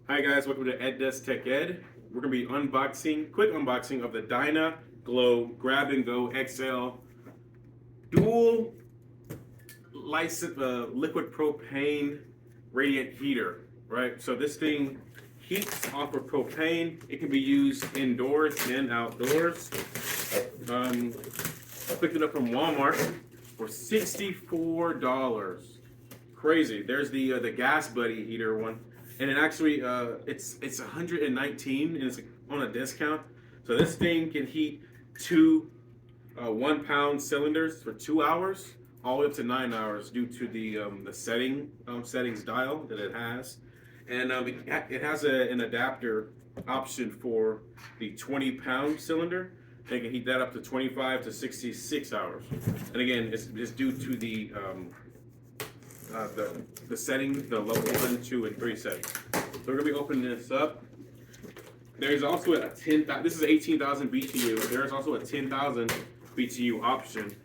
Hi guys, welcome to Ed Does Tech Ed. We're going to be quick unboxing of the Dyna-Glo Grab and Go XL dual liquid propane radiant heater, right? So this thing heats off of propane. It can be used indoors and outdoors. I picked it up from Walmart for $64. Crazy. There's the Gas Buddy heater one. And it actually it's 119 and it's on a discount. So this thing can heat two 1 pound cylinders for 2 hours, all the way up to 9 hours due to the settings dial that it has, and it has an adapter option for the 20-pound cylinder. They can heat that up to 25 to 66 hours. And again, it's due to the settings, the level 1, 2, and 3 settings. So we're gonna be opening this up. There's also a 10,000. This is 18,000 BTU. There's also a 10,000 BTU option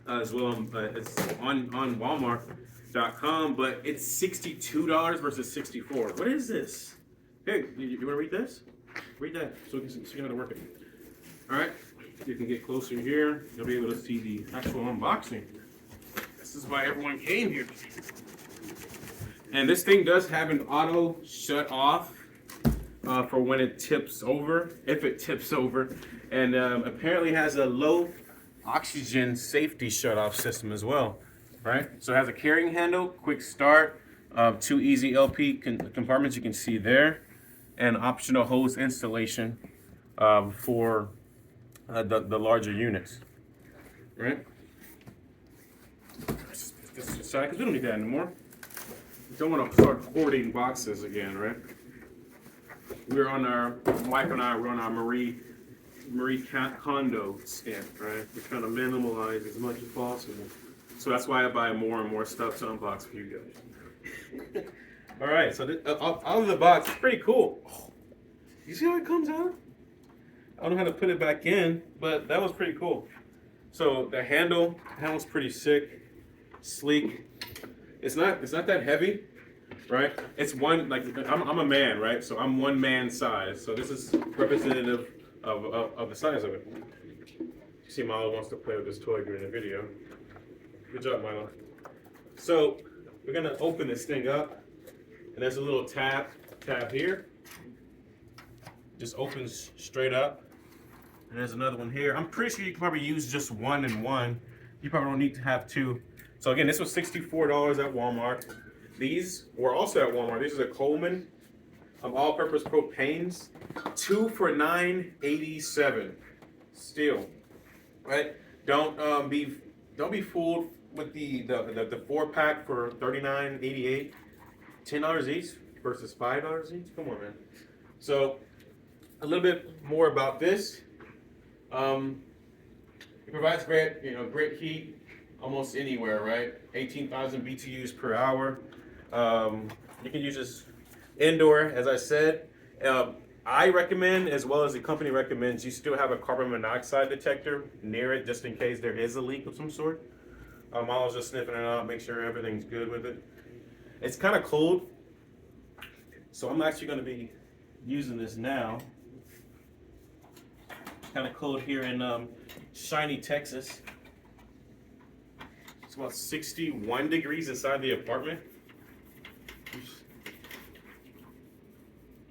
as well. It's on Walmart.com, but it's $62 versus $64. What is this? Hey, you want to read this? Read that so you can see how to work it. All right, you can get closer here. You'll be able to see the actual unboxing. This is why everyone came here. And this thing does have an auto shut off for when it tips over, if it tips over, and apparently has a low oxygen safety shut off system as well, right? So it has a carrying handle, quick start, 2 easy LP compartments you can see there, and optional hose installation for the larger units, right? This aside, because we don't need that anymore. We don't want to start hoarding boxes again, right? We're on our, Mike and I, we're on our Marie Kondo stamp, right? We're trying to minimalize as much as possible. So that's why I buy more and more stuff to unbox for you guys. All right, so out of the box, it's pretty cool. Oh, you see how it comes out? I don't know how to put it back in, but that was pretty cool. So the handle's pretty sick, sleek. It's not that heavy, right? It's one, like, I'm a man, right? So I'm one man size. So this is representative of the size of it. You see, Milo wants to play with this toy during the video. Good job, Milo. So we're gonna open this thing up, and there's a little tab here. Just opens straight up. And there's another one here. I'm pretty sure you can probably use just one and one. You probably don't need to have two. So again, this was $64 at Walmart. These were also at Walmart. These are the Coleman all-purpose propanes, 2 for $9.87. Still, right? Don't be fooled with the 4-pack for $39.88. $10 each versus $5 each. Come on, man. So a little bit more about this. It provides great heat almost anywhere, right? 18,000 BTUs per hour. You can use this indoor, as I said. I recommend, as well as the company recommends, you still have a carbon monoxide detector near it just in case there is a leak of some sort. I was just sniffing it out, make sure everything's good with it. It's kind of cold, so I'm actually going to be using this now. It's kind of cold here in Shiny, Texas. It's about 61 degrees inside the apartment.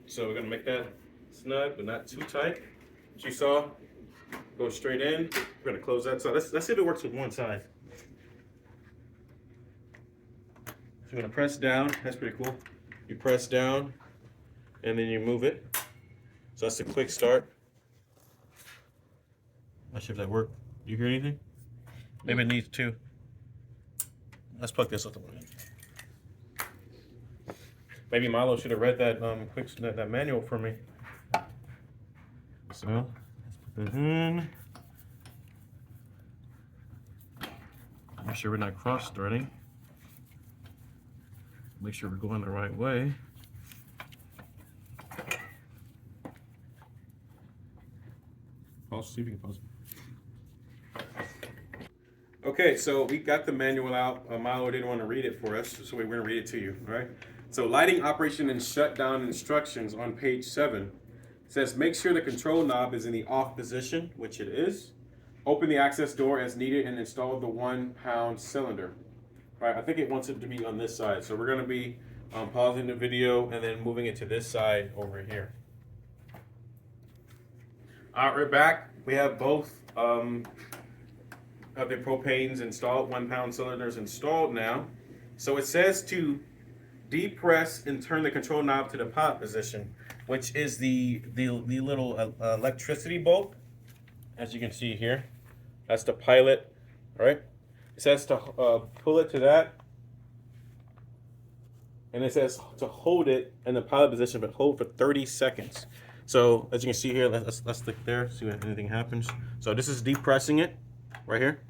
So we're gonna make that snug, but not too tight. As you saw, go straight in. We're gonna close that side. Let's see if it works with one side. So you're gonna press down. That's pretty cool. You press down, and then you move it. So that's a quick start. Not sure if that worked. Do you hear anything? Maybe it needs two. Let's plug this up. Maybe Milo should have read that that manual for me. So let's put that in. Make sure we're not cross-threading. Make sure we're going the right way. Pause. See if you can pause. Okay, so we got the manual out. Milo didn't want to read it for us, so we're going to read it to you. All right. So lighting operation and shutdown instructions on page 7 says make sure the control knob is in the off position, which it is. Open the access door as needed and install the 1 pound cylinder. All right, I think it wants it to be on this side. So we're gonna be pausing the video and then moving it to this side over here. All right, we're back. We have both of the propanes installed, 1 pound cylinders installed now. So it says to depress and turn the control knob to the pilot position, which is the little electricity bulb, as you can see here. That's the pilot, all right? It says to pull it to that, and it says to hold it in the pilot position, but hold for 30 seconds. So as you can see here, let's click there, see if anything happens. So this is depressing it right here.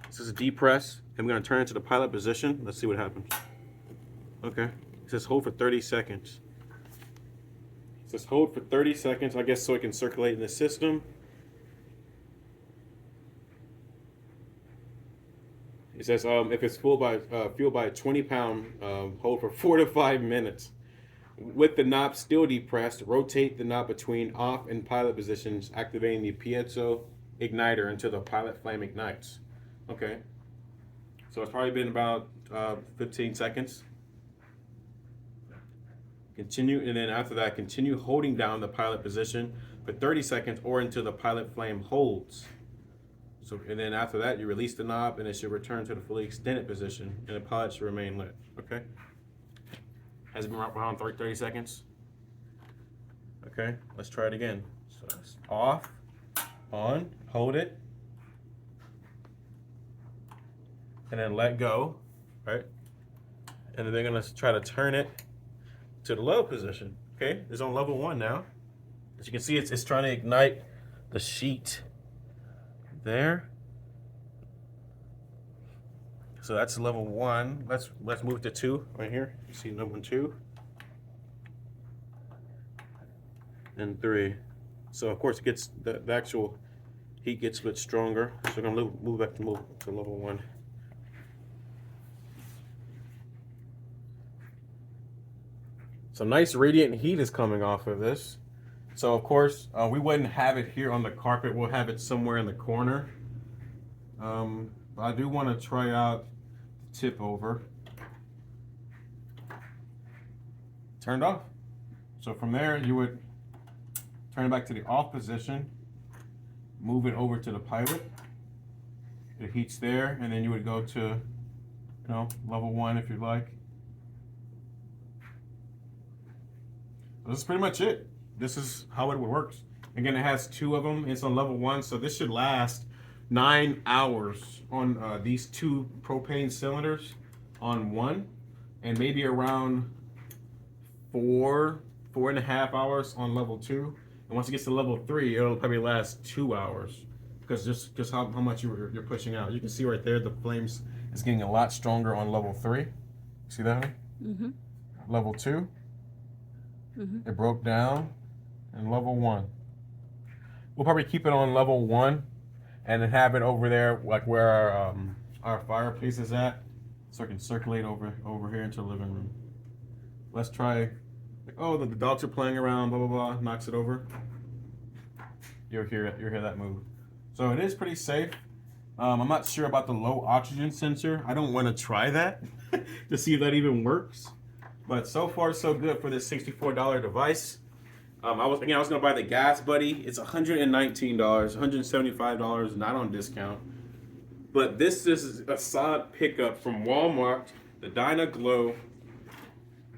This is a depress. I'm gonna turn it to the pilot position. Let's see what happens. Okay, it says hold for 30 seconds. It says hold for 30 seconds, I guess so it can circulate in the system. It says if it's fueled by a 20 pound, hold for 4 to 5 minutes. With the knob still depressed, rotate the knob between off and pilot positions, activating the piezo igniter until the pilot flame ignites. Okay, so it's probably been about 15 seconds. Continue, and then after that, continue holding down the pilot position for 30 seconds or until the pilot flame holds. So, and then after that, you release the knob and it should return to the fully extended position and the pilot should remain lit, okay? Has it been around 30 seconds? Okay, let's try it again. So it's off, on, hold it, and then let go, right? And then they're gonna try to turn it to the low position, okay? It's on level 1 now. As you can see, it's trying to ignite the sheet there. So that's level 1. Let's move to 2 right here. You see level 2 and 3. So of course it gets the actual heat gets a bit stronger. So we're gonna move to level 1. Some nice radiant heat is coming off of this. So of course, we wouldn't have it here on the carpet. We'll have it somewhere in the corner. But I do want to try out the tip over. Turned off. So from there, you would turn it back to the off position, move it over to the pilot. It heats there, and then you would go to, level 1 if you'd like. So this is pretty much it. This is how it works. Again, it has 2 of them. It's on level 1, so this should last 9 hours on these 2 propane cylinders on 1, and maybe around 4.5 hours on level 2. And once it gets to level 3, it'll probably last 2 hours because just how much you're pushing out. You can see right there the flames is getting a lot stronger on level 3. See that, honey? Mm-hmm. Level 2. Mm-hmm. It broke down. And level 1. We'll probably keep it on level 1 and then have it over there like where our fireplace is at, so it can circulate over here into the living room. Let's try. Oh, the dogs are playing around, blah blah blah, knocks it over. You'll hear that move. So it is pretty safe. I'm not sure about the low oxygen sensor. I don't want to try that to see if that even works. But so far so good for this $64 device. I was gonna buy the Gas Buddy. It's $119, $175, not on discount. But this is a solid pickup from Walmart. The Dyna-Glo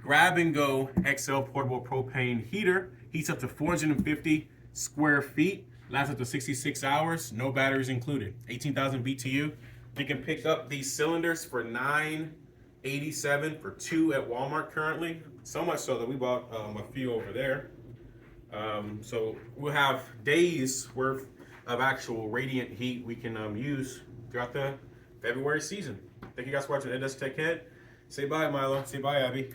Grab and Go XL portable propane heater. Heats up to 450 square feet. Lasts up to 66 hours. No batteries included. 18,000 BTU. You can pick up these cylinders for $9.87 for 2 at Walmart currently. So much so that we bought a few over there. So we'll have days worth of actual radiant heat we can use throughout the February season. Thank you guys for watching. It Does Tech Head. Say bye, Milo. Say bye, Abby.